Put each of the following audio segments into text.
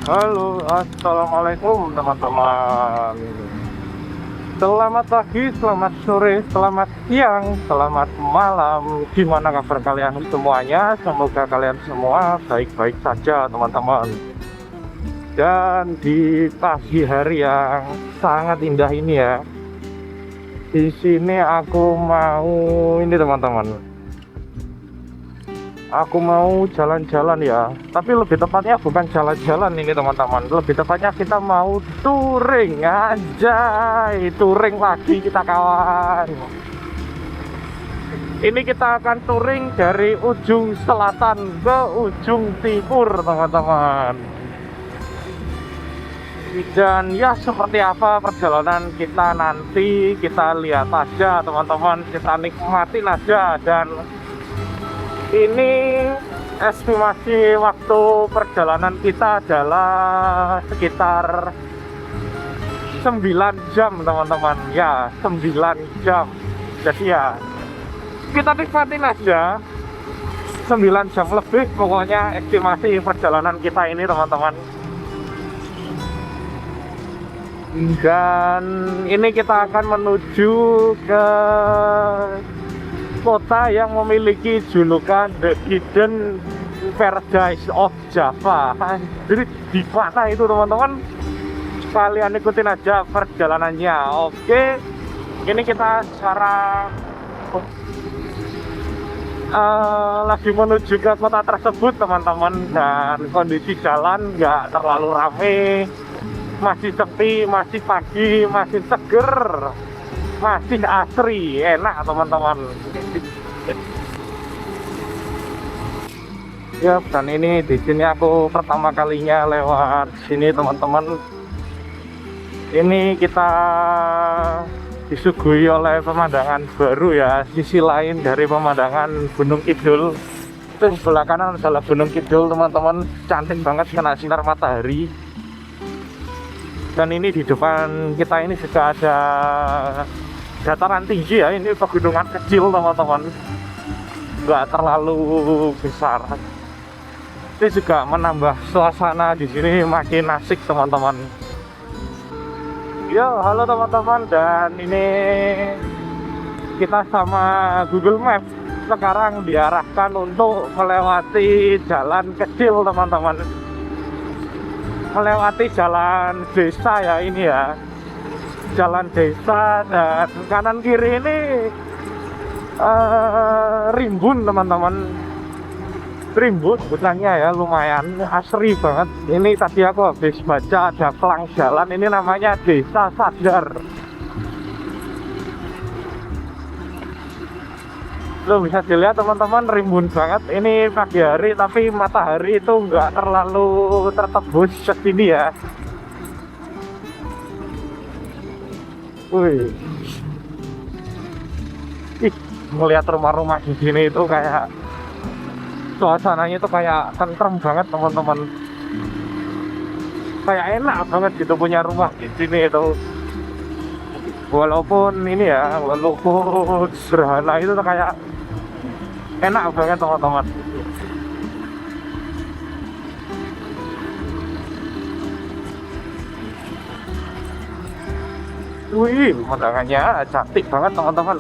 Halo, assalamualaikum teman-teman. Selamat pagi, selamat sore, selamat siang, selamat malam. Gimana kabar kalian semuanya? Semoga kalian semua baik-baik saja, teman-teman. Dan di pagi hari yang sangat indah ini ya, di sini aku mau ini teman-teman. Aku mau jalan-jalan ya, tapi lebih tepatnya bukan jalan-jalan ini teman-teman. Lebih tepatnya kita mau touring, anjay, touring lagi kita kawan. Ini kita akan touring dari ujung selatan ke ujung timur teman-teman. Dan ya seperti apa perjalanan kita nanti, kita lihat aja teman-teman, kita nikmatin aja. Dan ini estimasi waktu perjalanan kita adalah sekitar 9 jam teman-teman. Ya 9 jam. Jadi ya kita nikmatin aja 9 jam lebih pokoknya estimasi perjalanan kita ini teman-teman. Dan ini kita akan menuju ke kota yang memiliki julukan The Hidden Paradise of Java. Jadi di mana itu teman-teman? Kalian ikutin aja perjalanannya. Oke, ini kita sekarang lagi menuju ke kota tersebut teman-teman. Dan kondisi jalan nggak terlalu rame, masih sepi, masih pagi, masih seger, masih asri, enak teman-teman. Ya, dan ini di sini aku pertama kalinya lewat sini teman-teman. Ini kita disuguhi oleh pemandangan baru ya, sisi lain dari pemandangan Gunung Kidul. Terus sebelah kanan adalah Gunung Kidul teman-teman, cantik banget kena sinar matahari. Dan ini di depan kita ini juga ada dataran tinggi ya, ini pegunungan kecil teman-teman, nggak terlalu besar. Ini juga menambah suasana di sini makin asik teman-teman. Yo, halo teman-teman, dan ini kita sama Google Maps sekarang diarahkan untuk melewati jalan kecil teman-teman, melewati jalan desa ya ini ya, jalan desa. Dan kanan kiri ini rimbun teman-teman, rimbun hutannya ya, lumayan asri banget. Ini tadi aku habis baca ada pelang jalan, ini namanya Desa Sadar. Lo bisa dilihat teman-teman, rimbun banget. Ini pagi hari tapi matahari itu nggak terlalu tertembus ke sini ya. Wih, ih, melihat rumah-rumah di sini itu kayak suasananya itu kayak tentrem banget teman-teman, kayak enak banget gitu punya rumah di sini itu. Walaupun ini ya, walaupun sederhana itu tuh kayak enak banget teman-teman. Wih, pemandangannya cantik banget teman-teman.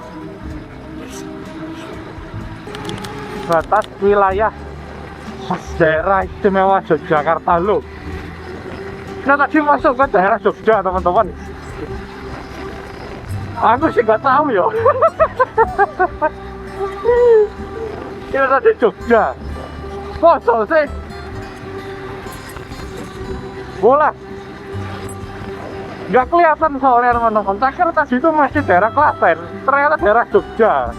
Batas wilayah daerah istimewa Yogyakarta loh. Kita tadi masuk ke daerah Jogja teman-teman. Aku sih nggak tahu ya. Kita tadi Jogja. Kosong sih. Bola. Nggak kelihatan soalnya teman-teman. Tak kira tadi itu masih daerah Klaten, ternyata daerah Jogja.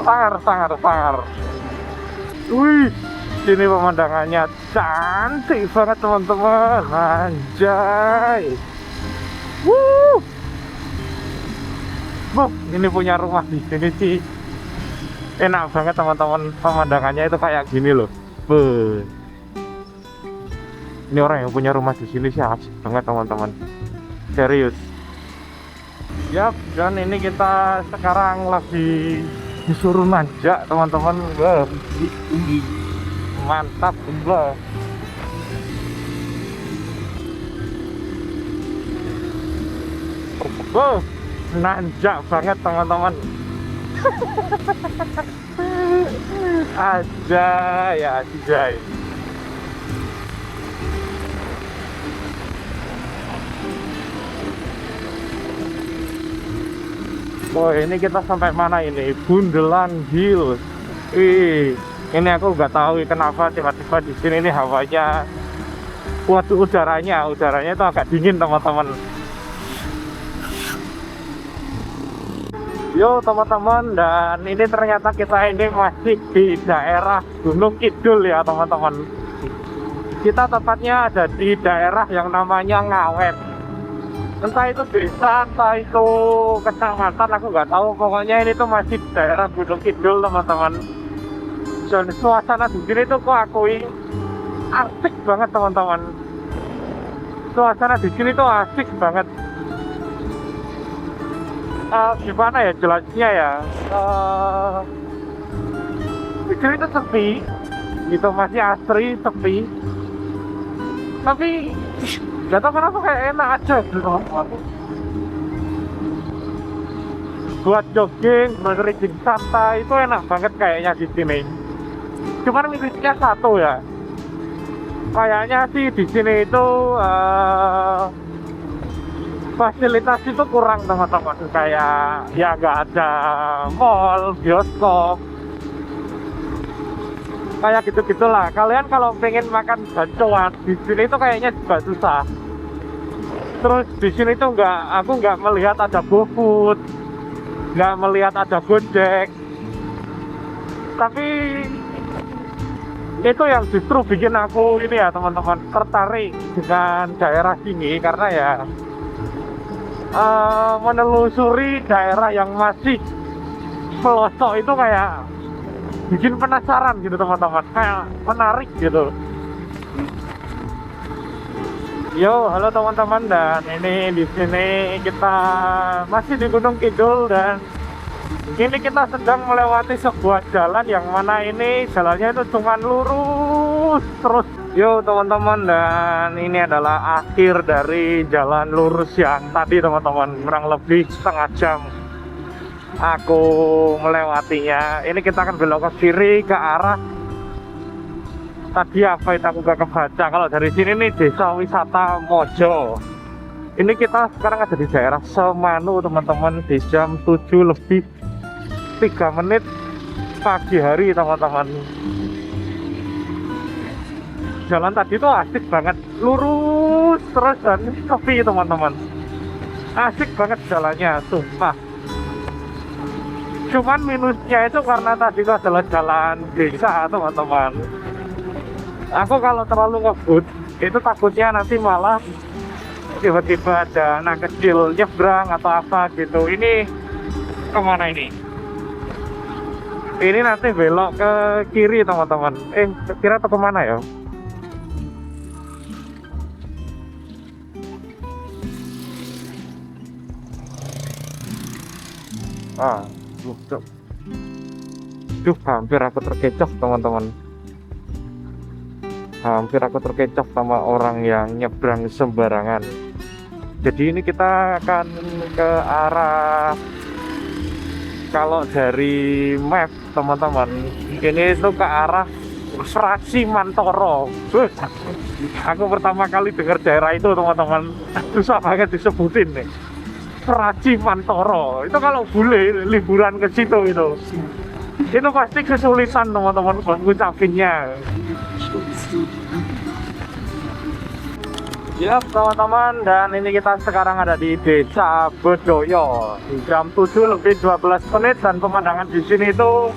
Sangar. Wih, sini pemandangannya cantik banget teman-teman, anjay. Ini punya rumah di sini sih enak banget teman-teman, pemandangannya itu kayak gini loh. Ini orang yang punya rumah di sini sih asik banget teman-teman, serius. Yap, dan ini kita sekarang lagi disuruh nanjak teman-teman. Wah, mantap. Wow, nanjak banget teman-teman. Aja ya, anjay. Oh, ini kita sampai mana ini? Bundelan Hills. Ini aku nggak tahu kenapa tiba-tiba di sini ini hawanya, waduh, udaranya itu agak dingin teman-teman. Yo teman-teman, dan ini ternyata kita ini masih di daerah Gunung Kidul ya teman-teman. Kita tepatnya ada di daerah yang namanya Ngawen. Entah itu desa, entah itu kecamatan, aku nggak tahu. Pokoknya ini tuh masih daerah Gunung Kidul teman-teman. Dan suasana di sini tuh kok akui asik banget teman-teman. Suasana di sini tuh asik banget. Gimana ya jelasnya ya, di sini tuh sepi gitu, masih asri, sepi, tapi gak tau kenapa kayak enak aja gitu teman-teman. Buat jogging, berkeringat santai itu enak banget kayaknya di sini. Cuman minusnya satu ya, kayaknya sih di sini itu fasilitas itu kurang teman-teman. Kayak ya nggak ada mall, bioskop, kayak gitu-gitulah. Kalian kalau pengen makan bakcoan di sini itu kayaknya juga susah. Terus di sini tuh aku nggak melihat ada GoFood, nggak melihat ada Gojek. Tapi itu yang justru bikin aku ini ya teman-teman tertarik dengan daerah sini, karena ya menelusuri daerah yang masih pelosok itu kayak bikin penasaran gitu teman-teman, kayak menarik gitu. Yo, halo teman-teman, dan ini di sini kita masih di Gunung Kidul, dan ini kita sedang melewati sebuah jalan yang mana ini jalannya itu cuman lurus terus. Yo teman-teman, dan ini adalah akhir dari jalan lurus yang tadi teman-teman, kurang lebih setengah jam aku melewatinya. Ini kita akan belok ke kiri ke arah tadi apa itu aku gak kebaca. Kalau dari sini nih desa wisata Mojo. Ini kita sekarang ada di daerah Semanu teman-teman, di jam 7:03 pagi hari teman-teman. Jalan tadi tuh asik banget, lurus terus dan sepi teman-teman. Asik banget jalannya, sumpah. Cuman minusnya itu karena tadi itu adalah jalan desa teman-teman. Aku kalau terlalu ngebut itu takutnya nanti malah tiba-tiba ada anak kecil nyebrang atau apa gitu. Ini kemana ini? Ini nanti belok ke kiri teman-teman. Kira atau kemana ya? Hampir aku terkecoh teman-teman. Hampir aku terkecoh sama orang yang nyebrang sembarangan. Jadi ini kita akan ke arah, kalau dari map teman-teman, ini itu ke arah Fraksi Mantoro. Aku pertama kali dengar daerah itu teman-teman, susah banget disebutin nih. Fraksi Mantoro itu kalau bule liburan ke situ itu pasti kesulitan teman-teman buat ngucapinnya. Ya teman-teman, dan ini kita sekarang ada di Desa Bedoyo di jam 7:12 dan pemandangan di sini itu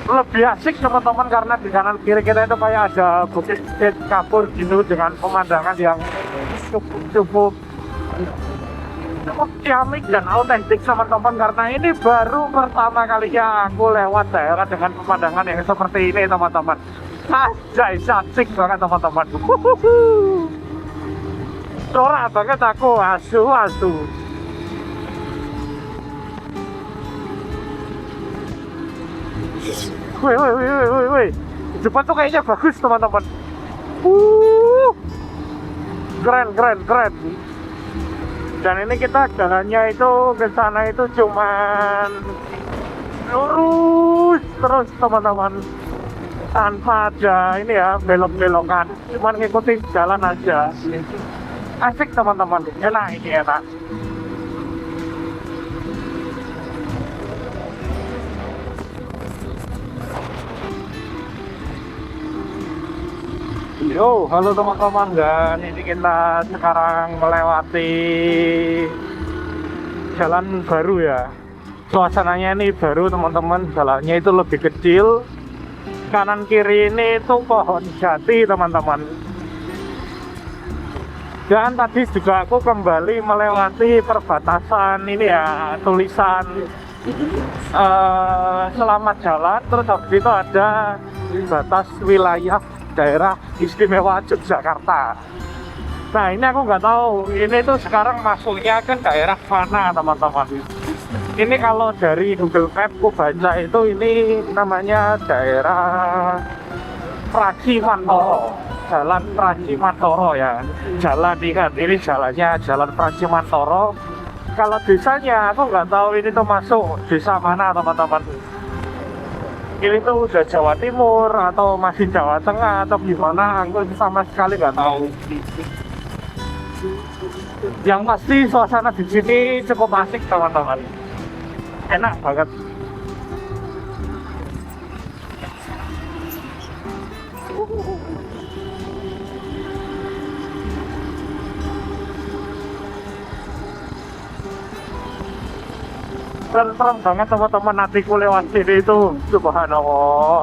lebih asik teman-teman, karena di kanan kiri kita itu kayak ada bukit kapur gitu dengan pemandangan yang cukup ciamik dan autentik teman-teman, karena ini baru pertama kalinya aku lewat daerah dengan pemandangan yang seperti ini teman-teman. Anjay, asik banget teman-teman. Corak banget aku, asu. Woi. Depan tuh kayaknya bagus teman-teman. Keren. Dan ini kita jalannya itu ke sana itu cuman lurus terus teman-teman, tanpa ada ini ya belok-belokan, cuman ngikutin jalan aja. Asik teman-teman, enak, ini enak. Yo, halo teman-teman, dan ini kita sekarang melewati jalan baru ya. Suasananya ini baru teman-teman, jalannya itu lebih kecil. Kanan kiri ini itu pohon jati teman-teman. Dan tadi juga aku kembali melewati perbatasan ini ya, tulisan selamat jalan. Terus habis itu ada batas wilayah daerah istimewa Yogyakarta. Nah ini aku nggak tahu ini tuh sekarang masuknya ke daerah mana teman-teman. Ini kalau dari Google Map aku baca itu ini namanya daerah Pracimantoro, Jalan Pracimantoro ya. Jalan ini jalannya Jalan Pracimantoro. Kalau desanya aku nggak tahu ini tuh masuk desa mana teman-teman. Ini tuh udah Jawa Timur atau masih Jawa Tengah atau gimana, aku sama sekali nggak tahu. Yang pasti suasana di sini cukup asik teman-teman, enak banget. Serem banget teman-teman, hatiku lewat sini itu, subhanallah.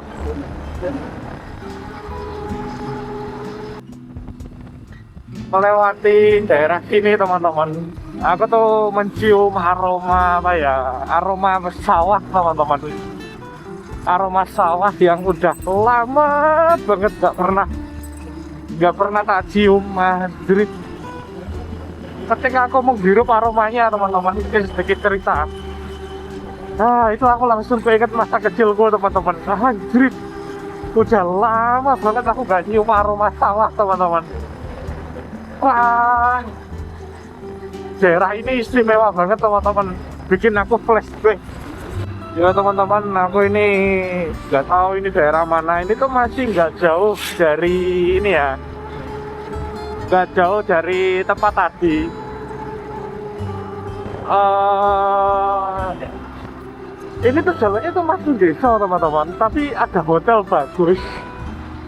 Melewati daerah sini teman-teman, aku tuh mencium aroma apa ya, aroma sawah teman-teman. Aroma sawah yang udah lama banget gak pernah tak cium. Madrid. Ketika aku menghirup aromanya teman-teman, ini sedikit cerita. Nah itu aku langsung keinget masa kecilku teman-teman. Anjir, udah lama banget aku gak nyium aroma sawah teman-teman. Wah, daerah ini istimewa banget teman-teman, bikin aku flashback. Ya teman-teman, aku ini nggak tahu ini daerah mana. Ini tuh masih nggak jauh dari ini ya, nggak jauh dari tempat tadi. Ini tuh jalannya tuh masih desa teman-teman, tapi ada hotel bagus.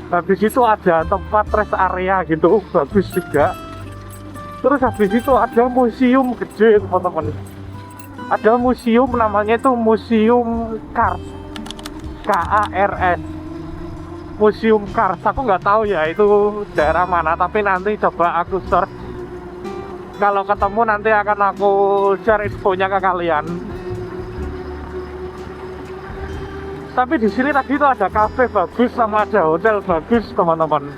Habis itu ada tempat rest area gitu, bagus juga. Terus habis itu ada museum gede teman-teman. Ada museum namanya itu Museum Kars, K-A-R-S, Museum Kars. Aku nggak tahu ya itu daerah mana, tapi nanti coba aku search. Kalau ketemu nanti akan aku share infonya ke kalian. Tapi di sini tadi itu ada cafe bagus sama ada hotel bagus teman-teman.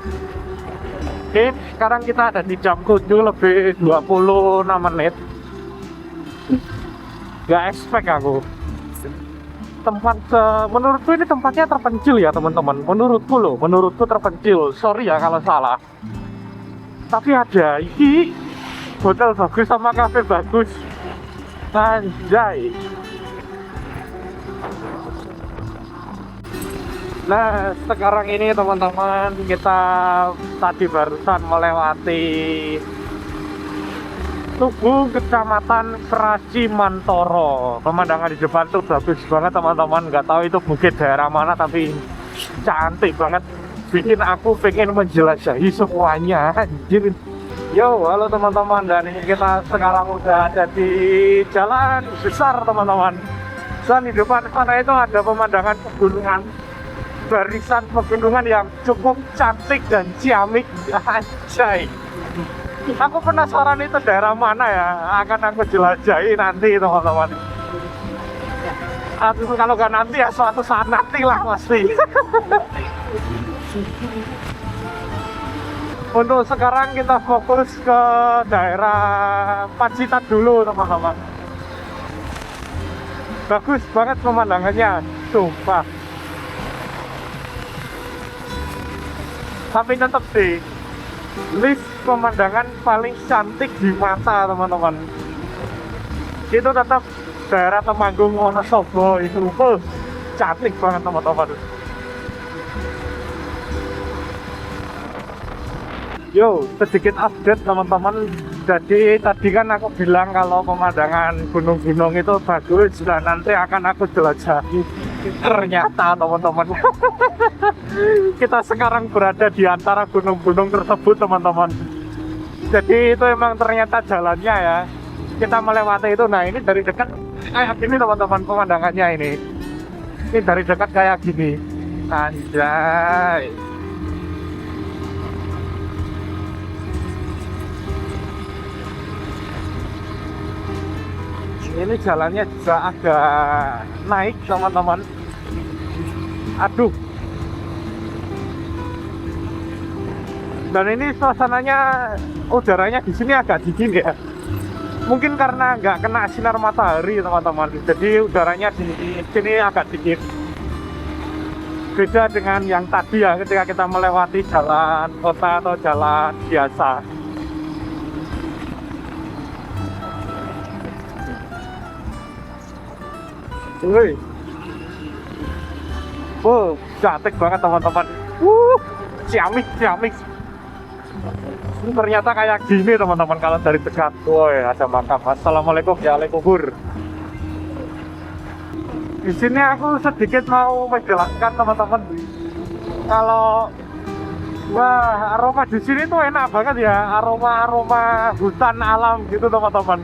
Oke, sekarang kita ada di jam 7 lebih 26 menit. Gak expect aku. Menurutku ini tempatnya terpencil ya teman-teman. Menurutku terpencil. Sorry ya kalau salah. Tapi ada ini hotel bagus sama cafe bagus. Anjay. Nah sekarang ini teman-teman, kita tadi barusan melewati Tugu Kecamatan Pracimantoro. Pemandangan di depan tuh bagus banget teman-teman. Nggak tahu itu bukit daerah mana tapi cantik banget, bikin aku pengen menjelajahi semuanya. Anjir. Yo, halo teman-teman, dan ini kita sekarang udah ada di jalan besar teman-teman. Dan di depan sana itu ada pemandangan pegunungan, barisan pegunungan yang cukup cantik dan ciamik. Anjay, aku penasaran itu daerah mana ya, akan aku jelajahi nanti teman-teman. Aduh, kalau nggak nanti ya suatu saat nanti lah pasti. Untuk sekarang kita fokus ke daerah Pacitan dulu teman-teman. Bagus banget pemandangannya, sumpah. Tapi tetap sih, list pemandangan paling cantik di mata teman-teman. itu tetap daerah Temanggung Wonosobo itu cantik banget teman-teman. Yo, sedikit update teman-teman. Jadi tadi kan aku bilang kalau pemandangan gunung-gunung itu bagus dan nanti akan aku jelajahi. Ternyata teman-teman, kita sekarang berada di antara gunung-gunung tersebut teman-teman. Jadi itu emang ternyata jalannya ya. Kita melewati itu. Nah ini dari dekat kayak gini teman-teman pemandangannya ini. Ini dari dekat kayak gini. Anjay. Ini jalannya juga agak naik teman-teman. Aduh. Dan ini suasananya, udaranya di sini agak dingin ya. Mungkin karena nggak kena sinar matahari teman-teman. Jadi udaranya di sini agak dingin. Beda dengan yang tadi ya, ketika kita melewati jalan kota atau jalan biasa. Woi, cantik banget teman-teman. Ciamik. Ternyata kayak gini teman-teman kalau dari dekat. Woi, ada makam. Assalamualaikum ya, kubur. Di sini aku sedikit mau menjelaskan teman-teman. Kalau wah, aroma di sini tuh enak banget ya, aroma hutan alam gitu teman-teman.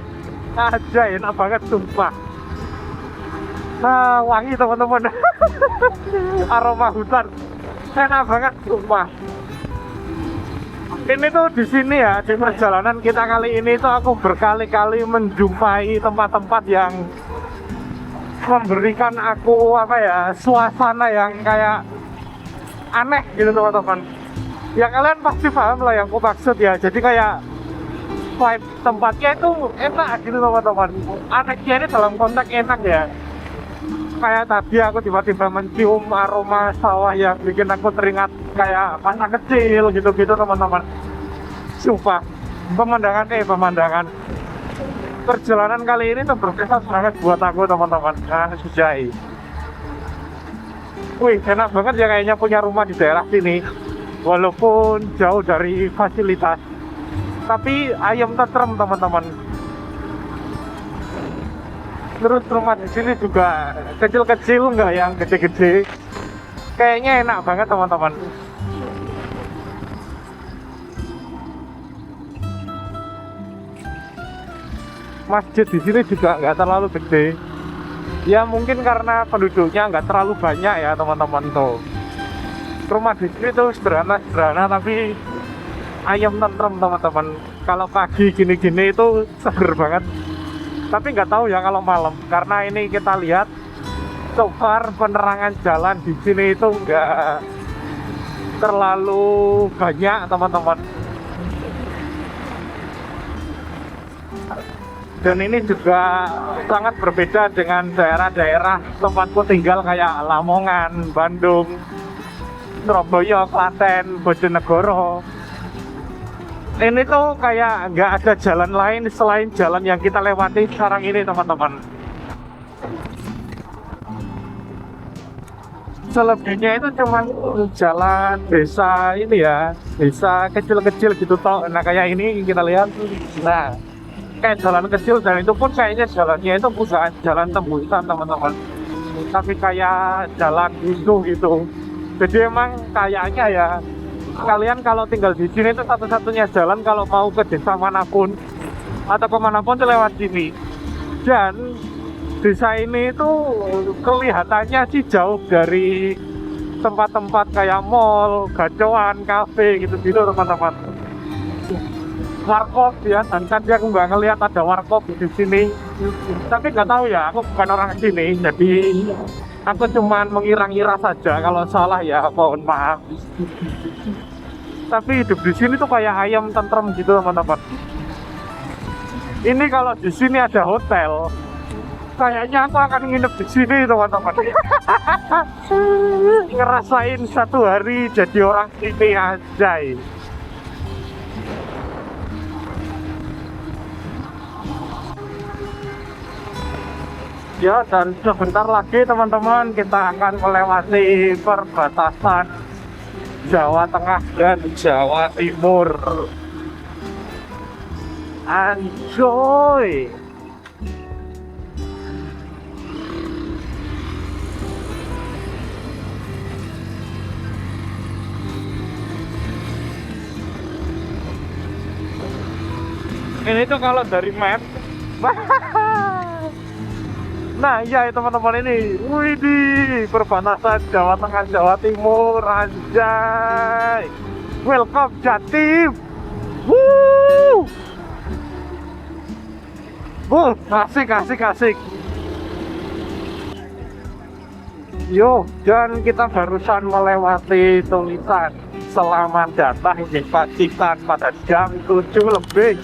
Aja enak banget sumpah. Nah, wangi teman-teman. Aroma hutan enak banget sumpah. Ini tuh di sini ya, di perjalanan kita kali ini tuh aku berkali-kali menjumpai tempat-tempat yang memberikan aku apa ya, suasana yang kayak aneh gitu teman-teman. Ya kalian pasti paham lah yang aku maksud ya. Jadi kayak vibe tempatnya itu enak gitu teman-teman. Anehnya ini dalam konteks enak ya. Kayak tadi aku tiba-tiba mencium aroma sawah yang bikin aku teringat kayak masa kecil gitu-gitu teman-teman. Sumpah, pemandangan perjalanan kali ini tuh berkesan banget buat aku teman-teman. Nah, sejai. Wih, enak banget ya kayaknya punya rumah di daerah sini. Walaupun jauh dari fasilitas, tapi ayam tentrem teman-teman. Terus rumah di sini juga kecil-kecil, nggak yang gede-gede. Kayaknya enak banget teman-teman. Masjid di sini juga nggak terlalu gede. Ya mungkin karena penduduknya nggak terlalu banyak ya teman-teman tuh. Rumah di sini tuh sederhana tapi ayam tentrem teman-teman. Kalau pagi gini-gini itu seger banget. Tapi nggak tahu ya kalau malam, karena ini kita lihat so far penerangan jalan di sini itu nggak terlalu banyak teman-teman. Dan ini juga sangat berbeda dengan daerah-daerah tempatku tinggal kayak Lamongan, Bandung, Surabaya, Klaten, Bojonegoro. Ini tuh kayak nggak ada jalan lain selain jalan yang kita lewati sekarang ini teman-teman. Selebihnya itu cuma jalan desa ini ya, desa kecil-kecil gitu toh. Nah kayak ini kita lihat, nah kayak jalan kecil dan itu pun kayaknya jalannya itu bukan jalan tembusan teman-teman, tapi kayak jalan gitu. Jadi emang kayaknya ya, kalian kalau tinggal di sini itu satu-satunya jalan kalau mau ke desa manapun atau kemanapun itu lewat sini. Dan desa ini itu kelihatannya sih jauh dari tempat-tempat kayak mall, gacoan, kafe gitu-gitu teman-teman. Warkop ya, dan tadi aku nggak ngelihat ada warkop di sini. Tapi nggak tahu ya, aku bukan orang sini, jadi aku cuman mengira-ngira saja. Kalau salah ya mohon maaf. Tapi hidup di sini tuh kayak ayam tentrem gitu teman-teman. Ini kalau di sini ada hotel, kayaknya aku akan nginep di sini teman-teman. Ngerasain satu hari jadi orang sini aja. Ya, dan sebentar lagi teman-teman kita akan melewati perbatasan Jawa Tengah dan Jawa Timur. Anjoy. Ini tuh kalau dari map. Nah iya teman-teman, ini widih, perbatasan Jawa Tengah Jawa Timur, anjay. Welcome Jatim. Woo. Asik. Yo, dan kita barusan melewati tulisan selamat datang di Pacitan pada jam 7 lebih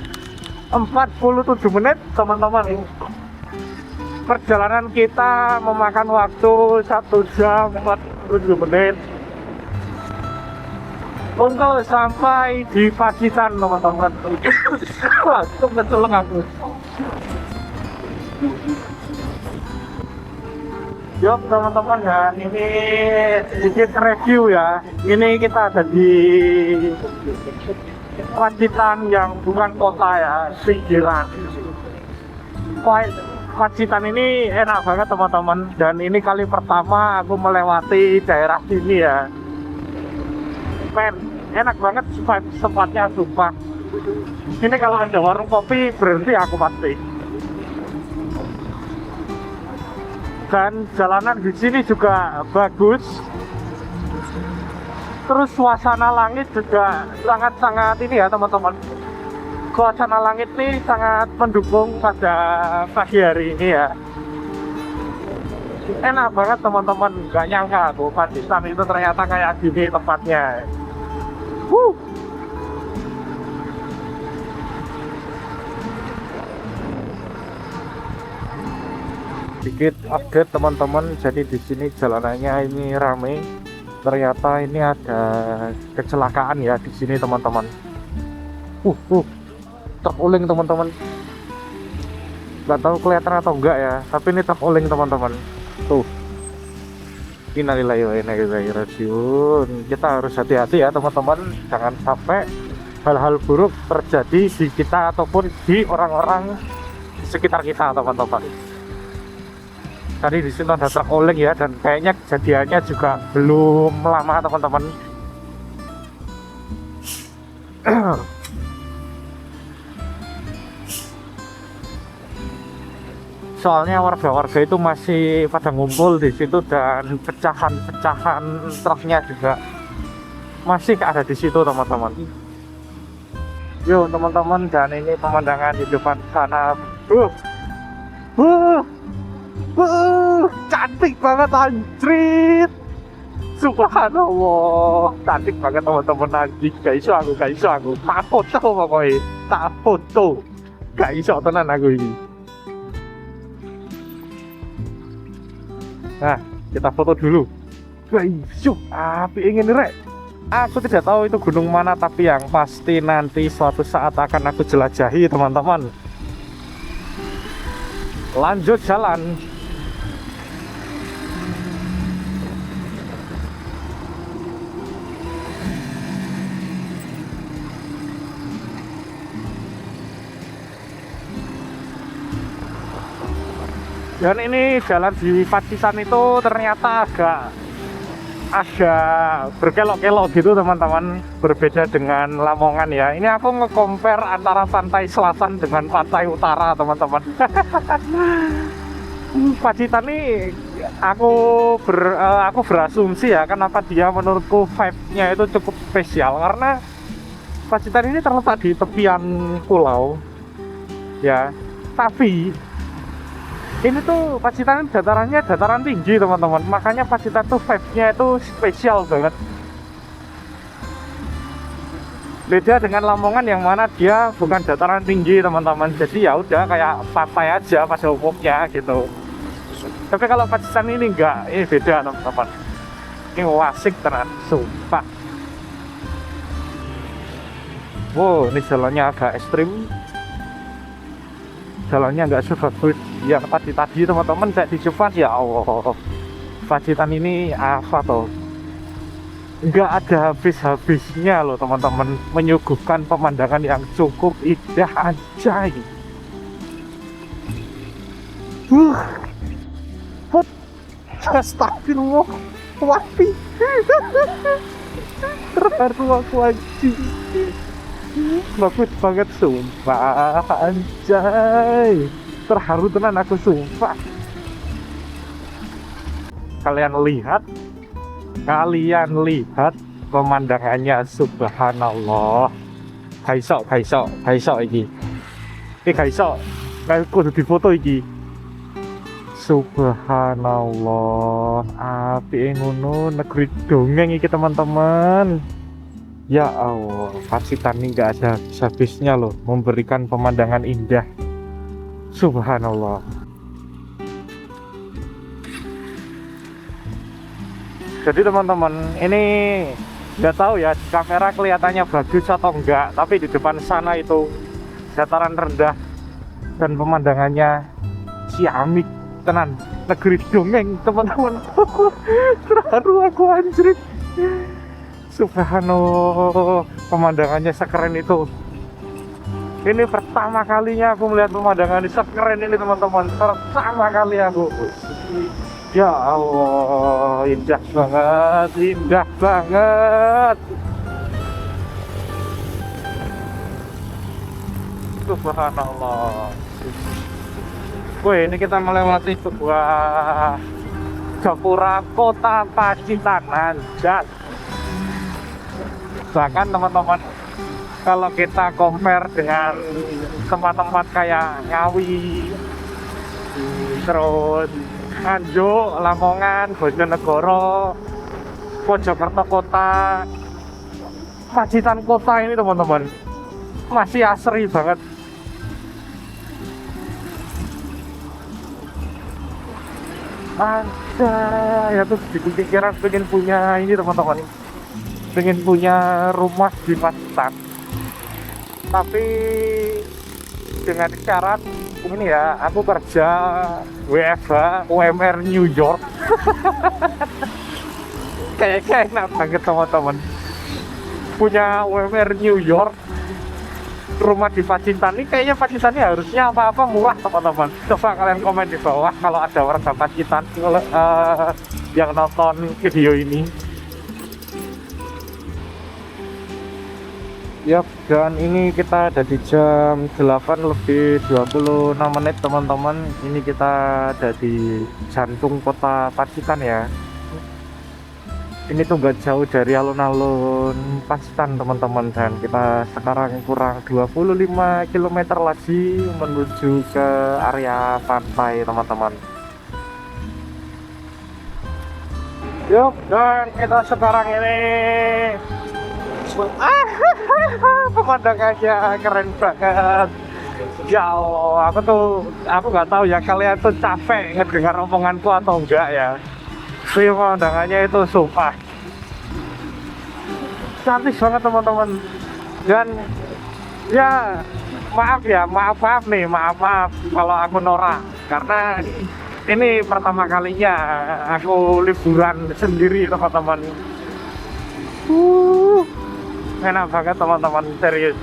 47 menit teman-teman. Perjalanan kita memakan waktu 1 jam 47 menit untuk sampai di Pacitan teman-teman. Langsung keceleng aku. Yuk teman-teman ya, ini sedikit review ya. Ini kita ada di Pacitan yang bukan kota ya, pinggiran. Pacitan ini enak banget teman-teman, dan ini kali pertama aku melewati daerah sini ya. Enak banget tempatnya sumpah. Ini kalau ada warung kopi berhenti aku pasti. Dan jalanan di sini juga bagus. Terus suasana langit juga sangat-sangat ini ya teman-teman. Suasana langit ini sangat mendukung pada pagi hari ini ya. Enak banget teman-teman, nggak nyangka aku Pacitan itu ternyata kayak gini tempatnya. Sedikit update teman-teman, jadi di sini jalanannya ini rame. Ternyata ini ada kecelakaan ya di sini teman-teman. Teruling teman-teman. Nggak tahu kelihatan atau enggak ya, tapi ini teruling teman-teman. Tuh. Innalillahi wa inna ilaihi raji'un. Kita harus hati-hati ya teman-teman, jangan sampai hal-hal buruk terjadi di kita ataupun di orang-orang sekitar kita teman-teman. Tadi di sini ada truk oleng ya, dan kayaknya kejadiannya juga belum lama teman-teman. Soalnya warga-warga itu masih pada ngumpul di situ, dan pecahan-pecahan truknya juga masih ada di situ teman-teman. Yo teman-teman, dan ini pemandangan di depan sana. Cantik banget anjrit. Subhanallah, cantik banget teman-teman anjing. Gak iso aku. Tak foto pokoknya, tak foto. Gak iso tenan aku ini. Nah, kita foto dulu. Guys, api ingin rek. Aku tidak tahu itu gunung mana, tapi yang pasti nanti suatu saat akan aku jelajahi teman-teman. Lanjut jalan. Dan ini jalan di Pacitan itu ternyata agak berkelok-kelok gitu teman-teman, berbeda dengan Lamongan ya. Ini aku nge-compare antara pantai selatan dengan pantai utara teman-teman. Pacitan ini aku berasumsi ya, kenapa dia menurutku vibe-nya itu cukup spesial, karena Pacitan ini terletak di tepian pulau ya, tapi ini tuh Pacitan datarannya dataran tinggi teman-teman, makanya Pacitan tuh vibe-nya itu spesial banget. Beda dengan Lamongan yang mana dia bukan dataran tinggi teman-teman, jadi ya udah kayak pantai aja pada umumnya gitu. Tapi kalau Pacitan ini enggak, ini beda teman-teman. Ini asik tenan, sumpah. Wow, ini jalannya agak ekstrim. jalannya nggak sebagus yang tadi teman-teman. Saya di Jepang, ya Allah, Pacitan ini apa toh, nggak ada habis-habisnya loh teman-teman, menyuguhkan pemandangan yang cukup indah anjay. Astagfirullah, wapi. Terharu aku anjing. Bagus banget sumpah anjay. Terharu tenan aku sumpah. Kalian lihat pemandangannya, subhanallah. Kaiso iki. Kaiso. Kayak kudu difoto iki. Subhanallah, api ngono, negeri dongeng iki teman-teman. Ya Allah, Pacitan ini nggak ada habisnya loh, memberikan pemandangan indah. Subhanallah. Jadi teman-teman, ini nggak tahu ya kamera kelihatannya bagus atau enggak, tapi di depan sana itu dataran rendah dan pemandangannya ciamik tenan, negeri dongeng teman-teman. Terharu aku anjir. Subhanallah, pemandangannya sekeren itu. Ini pertama kalinya aku melihat pemandangan ini sekeren ini teman-teman. Pertama kali aku. Ya Allah, indah banget. Subhanallah. Wih, ini kita melewati sebuah gapura kota Pacitan anjay. Bahkan teman-teman, kalau kita compare dengan tempat-tempat kayak Ngawi, terus Nganjuk, Lamongan, Bojonegoro, Mojokerto kota, Pacitan kota ini teman-teman masih asri banget. Anjay, ya tuh bikin pikiran pengen punya ini teman-teman, pengen punya rumah di Pacitan, tapi dengan syarat ini ya, aku kerja WFH UMR New York. Kayaknya enak banget teman-teman punya UMR New York, rumah di Pacitan ini. Kayaknya Pacitan ini harusnya apa-apa murah teman-teman. Coba kalian komen di bawah kalau ada warga Pacitan yang nonton video ini. Yap, dan ini kita ada di jam 8:26 teman-teman. Ini kita ada di jantung kota Pacitan ya. Ini tuh gak jauh dari alun-alun Pacitan teman-teman, dan kita sekarang kurang 25 km lagi menuju ke area pantai teman-teman. Yuk, dan kita sekarang ini pemandangannya keren banget. Ya Allah, aku nggak tahu ya kalian tuh capek ngedengar omonganku atau enggak ya. Pemandangannya itu sumpah cantik banget teman-teman. Dan ya maaf nih, maaf kalau aku norak, karena ini pertama kalinya aku liburan sendiri teman-teman. Enak banget teman-teman, serius.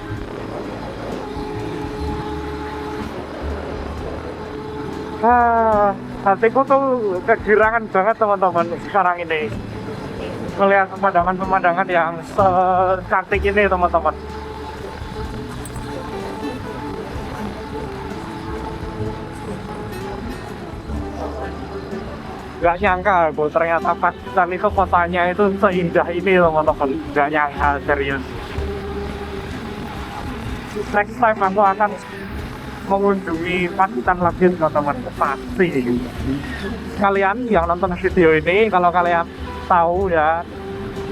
Hatiku tuh kegirangan banget teman-teman sekarang ini melihat pemandangan-pemandangan yang secantik ini teman-teman. Gak nyangka aku ternyata Pacitan itu kotanya itu seindah ini teman-teman. Gak nyangka, serius. Next time aku akan mengunjungi Pacitan lagi teman-teman, pasti. Kalian yang nonton video ini, kalau kalian tahu ya,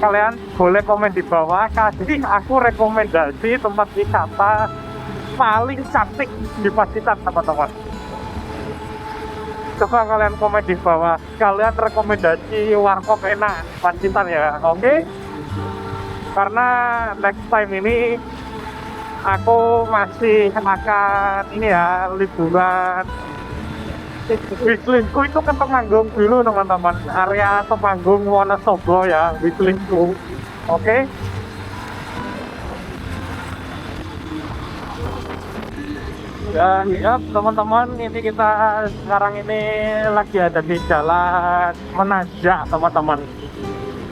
kalian boleh komen di bawah, kasih aku rekomendasi tempat wisata paling cantik di Pacitan teman-teman. Coba kalian komen di bawah, kalian rekomendasi warkop enak Pacitan ya, oke? Karena next time ini aku masih akan ini ya, liburan. Wishlistku itu ke Temanggung dulu teman-teman, area Temanggung Wonosobo ya, wishlistku. Oke. Dan ya teman-teman, ini kita sekarang ini lagi ada di jalan Menanjak teman-teman.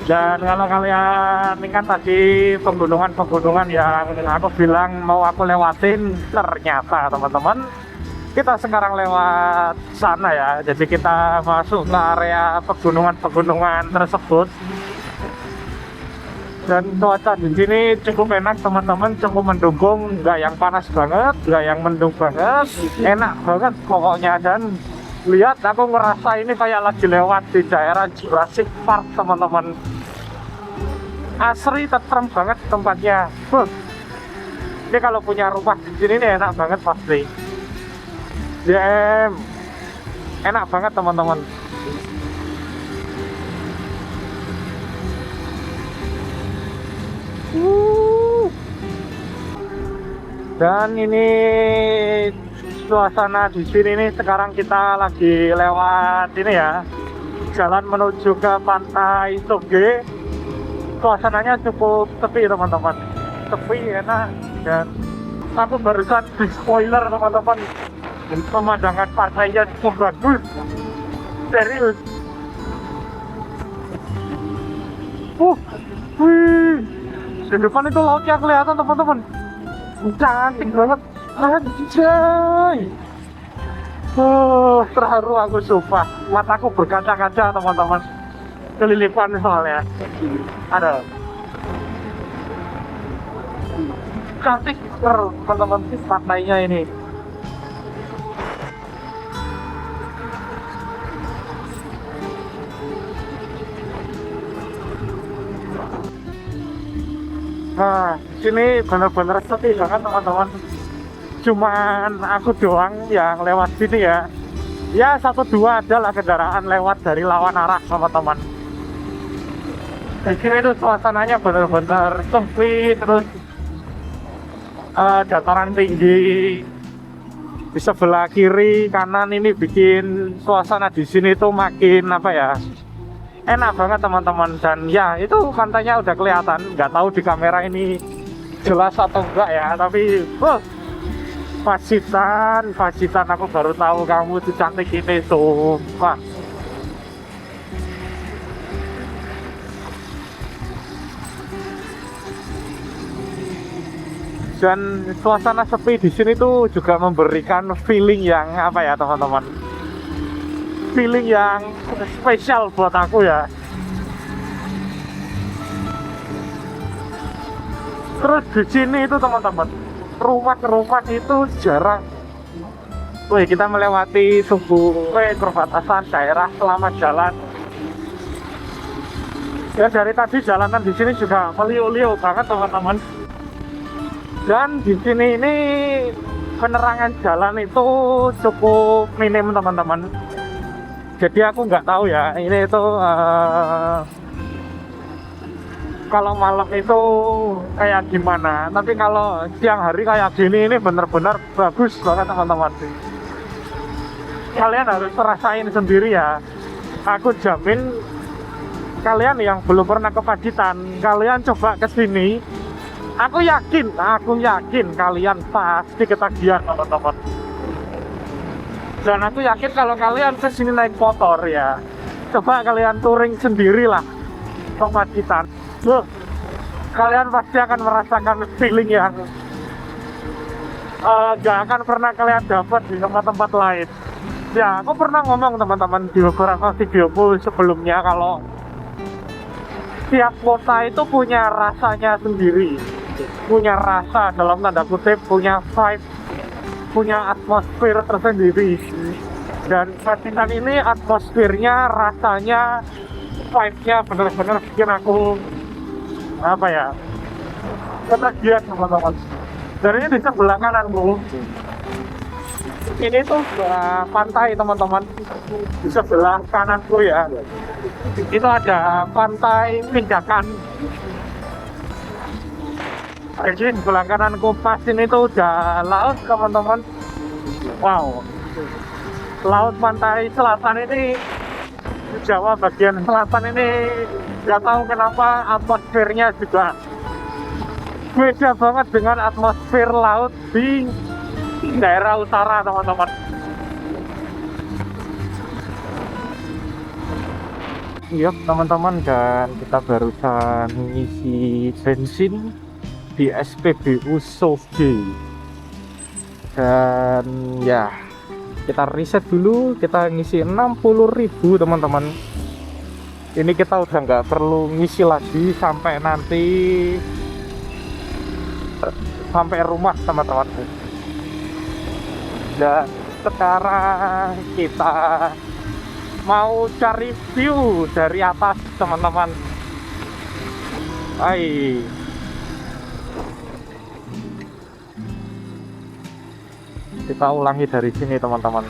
Dan kalau kalian ini kan tadi pegunungan-pegunungan yang aku bilang mau aku lewatin, ternyata teman-teman kita sekarang lewat sana ya. Jadi kita masuk ke area pegunungan-pegunungan tersebut. Dan cuaca di sini cukup enak teman-teman, cukup mendukung, nggak yang panas banget, nggak yang mendung banget, enak banget pokoknya. Dan lihat, aku ngerasa ini kayak lagi lewat di daerah Jurassic Park teman-teman. Asri, tentrem banget tempatnya. Ini kalau punya rumah di sini nih enak banget pasti. DM enak banget teman-teman. Dan ini suasana di sini nih, sekarang kita lagi lewat ini ya, jalan menuju ke Pantai Soge. Suasananya cukup sepi teman-teman, sepi enak. Dan aku barusan di spoiler teman-teman, pemandangan pantainya cukup bagus, serius. Wih, di depan itu lautnya kelihatan teman-teman, cantik banget, anjay. Terharu aku, sumpah, mataku berkaca-kaca teman-teman, kelilipan soalnya. Ada cantik teman-teman pantainya ini. Nah, sini bener-bener sepi banget teman-teman. Cuman aku doang yang lewat sini ya. Ya, 1-2 adalah kendaraan lewat dari lawan arah teman-teman. Di sini itu suasananya bener-bener sepi, terus dataran tinggi. Di sebelah kiri kanan ini bikin suasana di sini tuh makin apa ya, enak banget teman-teman. Dan ya itu pantainya udah kelihatan, nggak tahu di kamera ini jelas atau enggak ya, tapi Pacitan aku baru tahu kamu tuh cantik ini tuh. Wah, dan suasana sepi di sini tuh juga memberikan feeling yang apa ya teman-teman, feeling yang spesial buat aku ya. Terus di sini itu teman-teman, rumah-rumah itu jarang. Wih, kita melewati sebuah perbatasan daerah Selamat Jalan. Ya, dari tadi jalanan di sini juga meliu-liu banget teman-teman. Dan di sini ini penerangan jalan itu cukup minim teman-teman. Jadi aku nggak tahu ya ini itu kalau malam itu kayak gimana. Tapi kalau siang hari kayak gini ini bener-bener bagus banget teman-teman. Kalian harus rasain sendiri ya. Aku jamin kalian yang belum pernah ke Pacitan, kalian coba ke sini. Aku yakin kalian pasti ketagihan teman-teman. Dan aku yakin kalau kalian ke sini naik motor ya, coba kalian touring sendirilah ke Pacitan. Kalian pasti akan merasakan feeling yang gak akan pernah kalian dapat di tempat-tempat lain. Ya, aku pernah ngomong teman-teman di beberapa videoku sebelumnya kalau tiap kota itu punya rasanya sendiri, punya rasa dalam tanda kutip, punya vibe, punya atmosfer tersendiri. Dan Pacitan ini atmosfernya, rasanya, vibe-nya bener-bener bikin aku apa ya, ketagihan teman-teman. Dan ini di sebelah kananku ini tuh pantai teman-teman. Di sebelah kananku ya, itu ada Pantai Pinjakan. Jadi sebelah kananku pas ini tuh udah laut teman-teman. Wow, laut pantai selatan ini, Jawa bagian selatan ini, nggak tahu kenapa atmosfernya juga beda banget dengan atmosfer laut di daerah utara teman-teman. Iya teman-teman, dan kita barusan ngisi bensin di SPBU Soge, dan ya kita riset dulu, kita ngisi 60.000 teman-teman. Ini kita udah nggak perlu ngisi lagi sampai nanti sampai rumah teman-teman. Dan sekarang kita mau cari view dari atas teman-teman. Hai, kita ulangi dari sini teman-teman.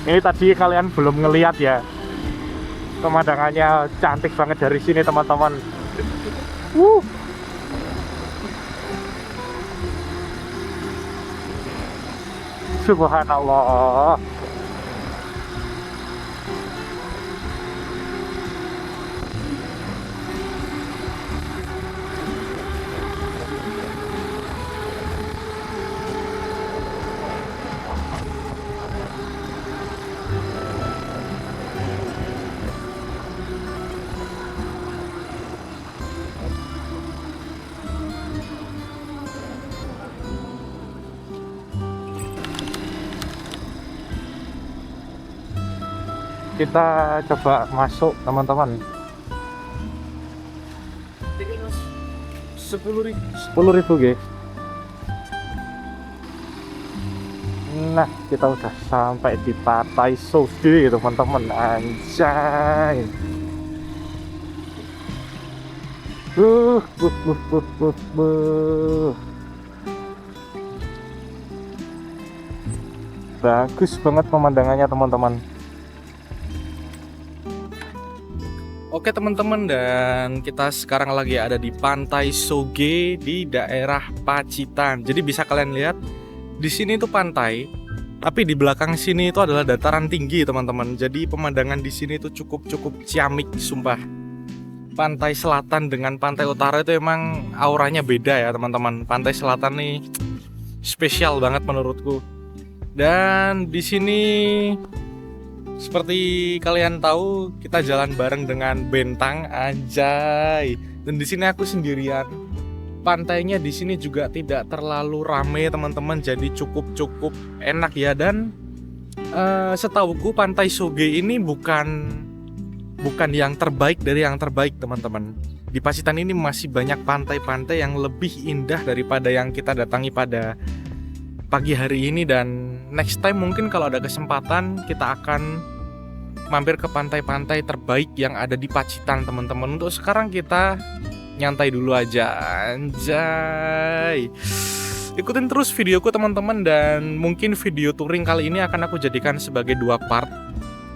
Ini tadi kalian belum ngeliat ya, pemandangannya cantik banget dari sini teman-teman. Subhanallah. Kita coba masuk teman-teman. 10.000 guys. Nah, kita udah sampai di Pantai Soge teman-teman. Anjay. Bagus banget pemandangannya teman-teman. Oke teman-teman, dan kita sekarang lagi ada di Pantai Soge di daerah Pacitan. Jadi bisa kalian lihat di sini itu pantai, tapi di belakang sini itu adalah dataran tinggi teman-teman. Jadi pemandangan di sini itu cukup ciamik sumpah. Pantai selatan dengan pantai utara itu emang auranya beda ya teman-teman. Pantai selatan nih spesial banget menurutku. Dan di sini seperti kalian tahu, kita jalan bareng dengan Bentang, anjay. Dan di sini aku sendirian. Pantainya di sini juga tidak terlalu rame teman-teman, jadi cukup enak ya. Dan setauku Pantai Soge ini bukan yang terbaik dari yang terbaik teman-teman. Di Pacitan ini masih banyak pantai-pantai yang lebih indah daripada yang kita datangi pada pagi hari ini. Dan next time mungkin kalau ada kesempatan kita akan mampir ke pantai-pantai terbaik yang ada di Pacitan teman-teman. Untuk sekarang kita nyantai dulu aja, anjay. Ikutin terus videoku teman-teman, dan mungkin video touring kali ini akan aku jadikan sebagai 2 part.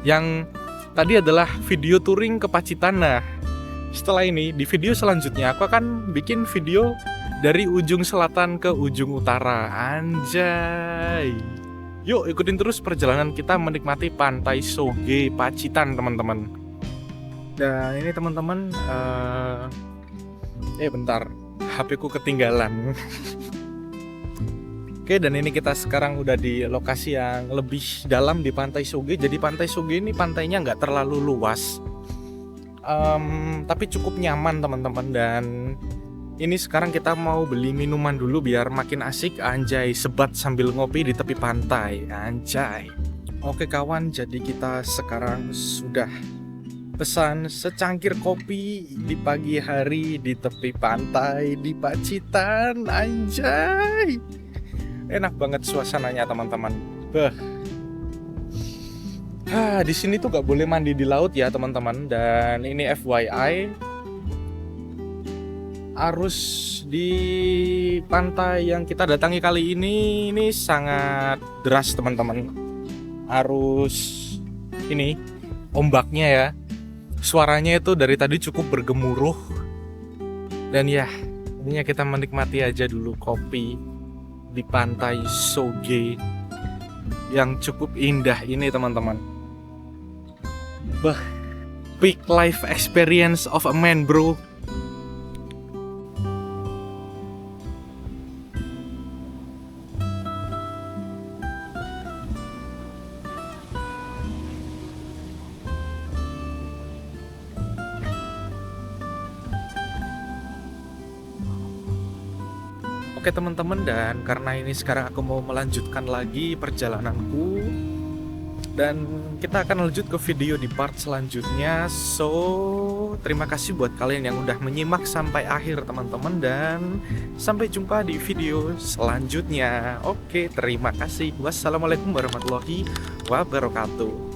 Yang tadi adalah video touring ke Pacitan. Nah, setelah ini di video selanjutnya aku akan bikin video dari ujung selatan ke ujung utara, anjay. Yuk ikutin terus perjalanan kita menikmati Pantai Soge Pacitan teman-teman. Dan ini teman-teman, bentar, HP ku ketinggalan. Oke, dan ini kita sekarang udah di lokasi yang lebih dalam di Pantai Soge. Jadi Pantai Soge ini pantainya nggak terlalu luas, tapi cukup nyaman teman-teman. Dan ini sekarang kita mau beli minuman dulu biar makin asik, anjay. Sebat sambil ngopi di tepi pantai, anjay. Oke kawan, jadi kita sekarang sudah pesan secangkir kopi di pagi hari di tepi pantai di Pacitan, anjay. Enak banget suasananya teman-teman. Di sini tuh gak boleh mandi di laut ya teman-teman. Dan ini FYI, arus di pantai yang kita datangi kali ini sangat deras teman-teman. Arus ini, ombaknya ya, suaranya itu dari tadi cukup bergemuruh. Dan ya, Intinya kita menikmati aja dulu kopi di pantai Soge yang cukup indah ini teman-teman. Bah, peak life experience of a man, bro. Oke teman-teman, dan karena ini sekarang aku mau melanjutkan lagi perjalananku, dan kita akan lanjut ke video di part selanjutnya. So, terima kasih buat kalian yang udah menyimak sampai akhir teman-teman, dan sampai jumpa di video selanjutnya. Oke, terima kasih. Wassalamualaikum warahmatullahi wabarakatuh.